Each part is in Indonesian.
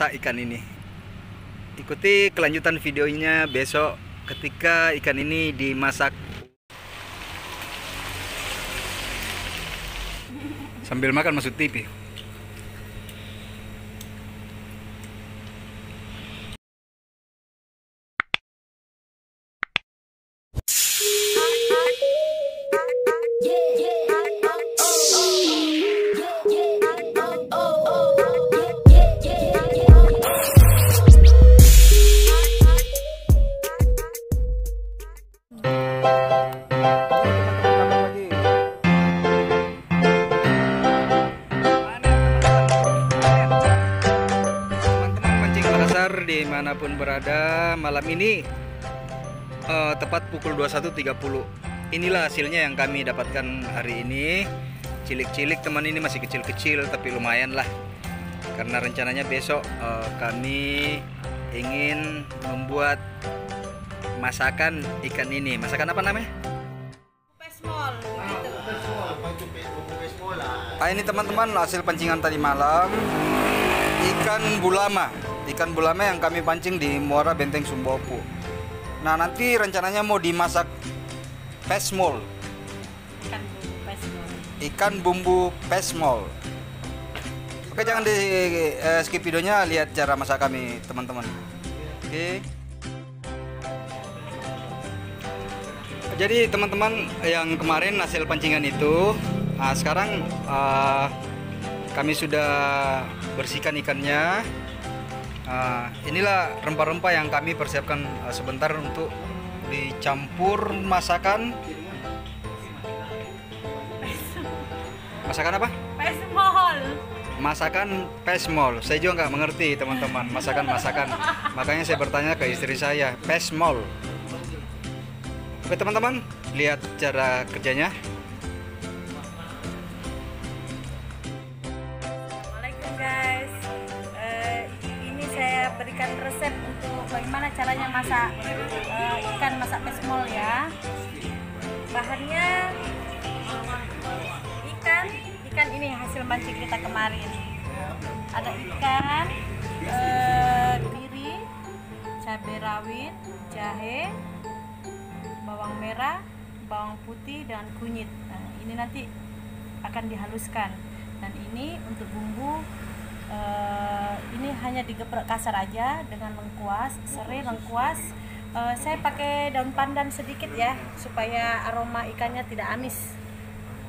memasak ikan ini. Ikuti kelanjutan videonya besok ketika ikan ini dimasak. Sambil makan masuk TV. Dimanapun berada malam ini tepat pukul 21.30. Inilah hasilnya yang kami dapatkan hari ini. Cilik-cilik teman, ini masih kecil-kecil tapi lumayan lah, karena rencananya besok kami ingin membuat masakan ikan ini. Masakan apa namanya? Pesmol. Ini teman-teman hasil pancingan tadi malam, ikan bulama. Ikan bulama yang kami pancing di Muara Benteng Sumbawa. Nah, nanti rencananya mau dimasak pesmol. Ikan bumbu pesmol. Oke, jangan di skip videonya, lihat cara masak kami, teman-teman. Oke. Jadi teman-teman, yang kemarin hasil pancingan itu, sekarang kami sudah bersihkan ikannya. Inilah rempah-rempah yang kami persiapkan sebentar untuk dicampur masakan. Masakan apa? Pesmol. Masakan pesmol. Saya juga nggak mengerti teman-teman masakan. Makanya saya bertanya ke istri saya, pesmol. Oke teman-teman, lihat cara kerjanya. Assalamualaikum guys. Ini saya berikan resep untuk bagaimana caranya masak ikan masak pesmol ya. Bahannya ikan ini hasil mancing kita kemarin. Ada ikan, kiri, cabai rawit, jahe, bawang merah, bawang putih dan kunyit. Nah, ini nanti akan dihaluskan. Dan ini untuk bumbu, ini hanya digeprek kasar aja dengan lengkuas, serai lengkuas. Saya pakai daun pandan sedikit ya, supaya aroma ikannya tidak amis.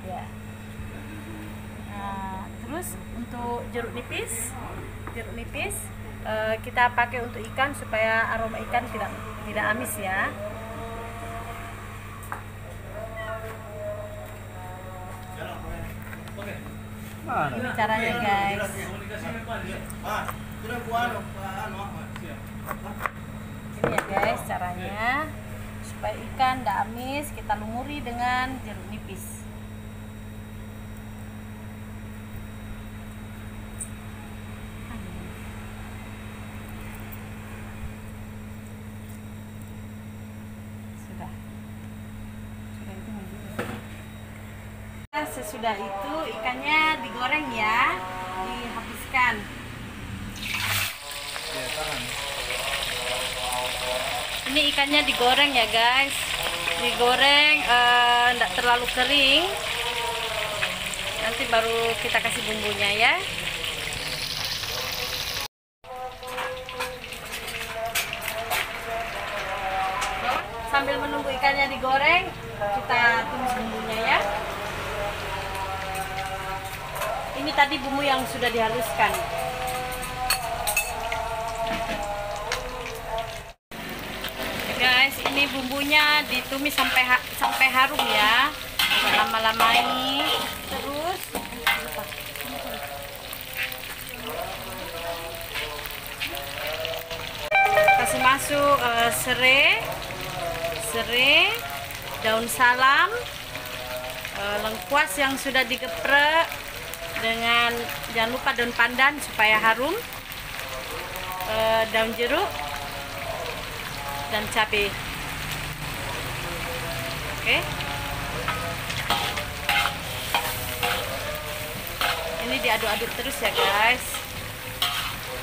Ya. Nah, terus untuk jeruk nipis kita pakai untuk ikan supaya aroma ikan tidak amis ya. Ini caranya guys. Ini ya guys caranya, supaya ikan tidak amis, kita lumuri dengan jeruk nipis. Sesudah itu ikannya digoreng ya, dihabiskan. Ini ikannya digoreng ya guys, digoreng enggak terlalu kering. Nanti baru kita kasih bumbunya ya. Sambil menunggu ikannya digoreng, kita tumis bumbunya ya. Ini tadi bumbu yang sudah dihaluskan. Guys, ini bumbunya ditumis sampai harum ya. Lama-lamai terus. Kasih masuk serai, daun salam, lengkuas yang sudah digeprek, dengan jangan lupa daun pandan supaya harum, daun jeruk dan cabai. Oke. Ini diaduk-aduk terus ya guys,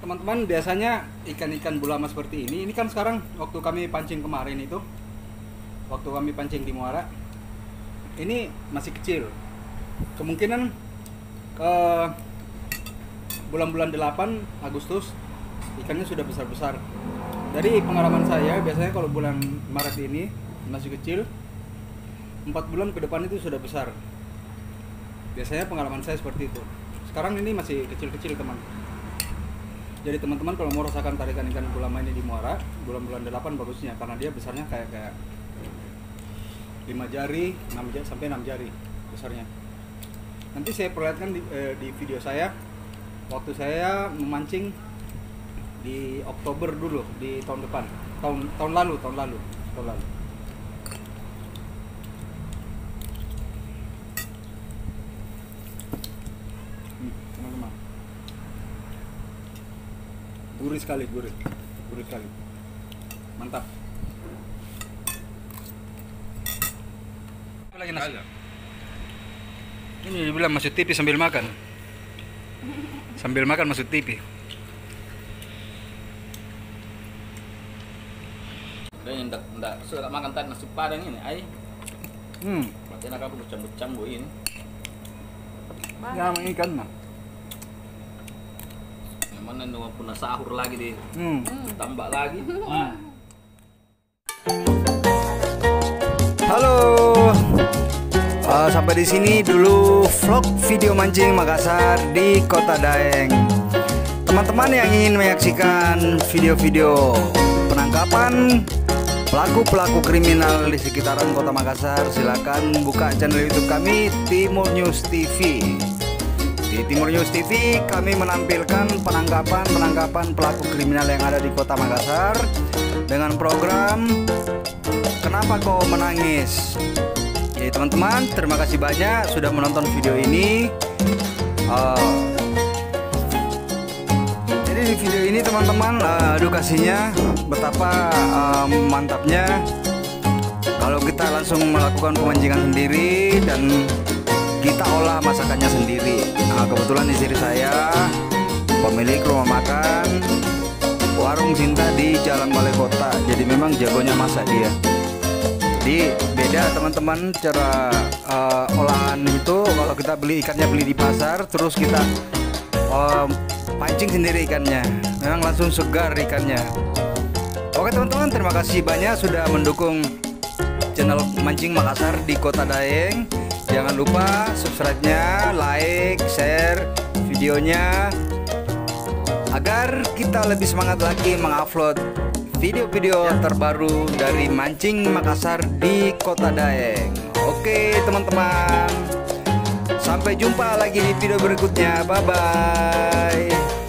Teman-teman, biasanya ikan-ikan bulama seperti ini kan sekarang waktu kami pancing kemarin itu, waktu kami pancing di Muara, ini masih kecil. Kemungkinan ke bulan-bulan 8 Agustus ikannya sudah besar-besar. Dari pengalaman saya, biasanya kalau bulan Maret ini masih kecil, 4 bulan ke depan itu sudah besar. Biasanya pengalaman saya seperti itu. Sekarang ini masih kecil-kecil, teman. Jadi teman-teman kalau mau rasakan tarikan ikan bulama ini di Muara, bulan-bulan 8 bagusnya, karena dia besarnya kayak 5 jari, 6 jari sampai 6 jari besarnya. Nanti saya perlihatkan di video saya waktu saya memancing di Oktober dulu, di tahun depan, tahun lalu. Teman-teman, gurih sekali, mantap. Apa lagi nasi? Ini dibilang masuk TV sambil makan. Sambil makan masuk TV. Dan ndak suka makan tadi nasi padang ini, ay. Berarti nak aku bercambu ini. Ya, ikan mah. Yang mana nunggu punah sahur lagi deh. Tambah lagi. Wah. Halo. Sampai di sini dulu vlog video mancing Makassar di Kota Daeng. Teman-teman yang ingin menyaksikan video-video penangkapan pelaku-pelaku kriminal di sekitaran Kota Makassar, silakan buka channel YouTube kami Timur News TV. Di Timur News TV kami menampilkan penangkapan pelaku kriminal yang ada di Kota Makassar dengan program Kenapa Kau Menangis. Jadi teman-teman, terima kasih banyak sudah menonton video ini. Jadi di video ini teman-teman, edukasinya betapa mantapnya kalau kita langsung melakukan pemancingan sendiri dan kita olah masakannya sendiri. Nah, kebetulan istri saya pemilik rumah makan Warung Cinta di Jalan Balai Kota. Jadi memang jagonya masak dia. Jadi beda teman-teman cara olahan itu. Kalau kita beli ikannya beli di pasar, terus kita pancing sendiri ikannya, memang langsung segar ikannya. Oke teman-teman, terima kasih banyak sudah mendukung channel Mancing Makassar di Kota Daeng. Jangan lupa subscribe-nya, like, share videonya agar kita lebih semangat lagi mengupload video-video terbaru dari Mancing Makassar di Kota Daeng. Oke teman-teman, sampai jumpa lagi di video berikutnya. Bye-bye.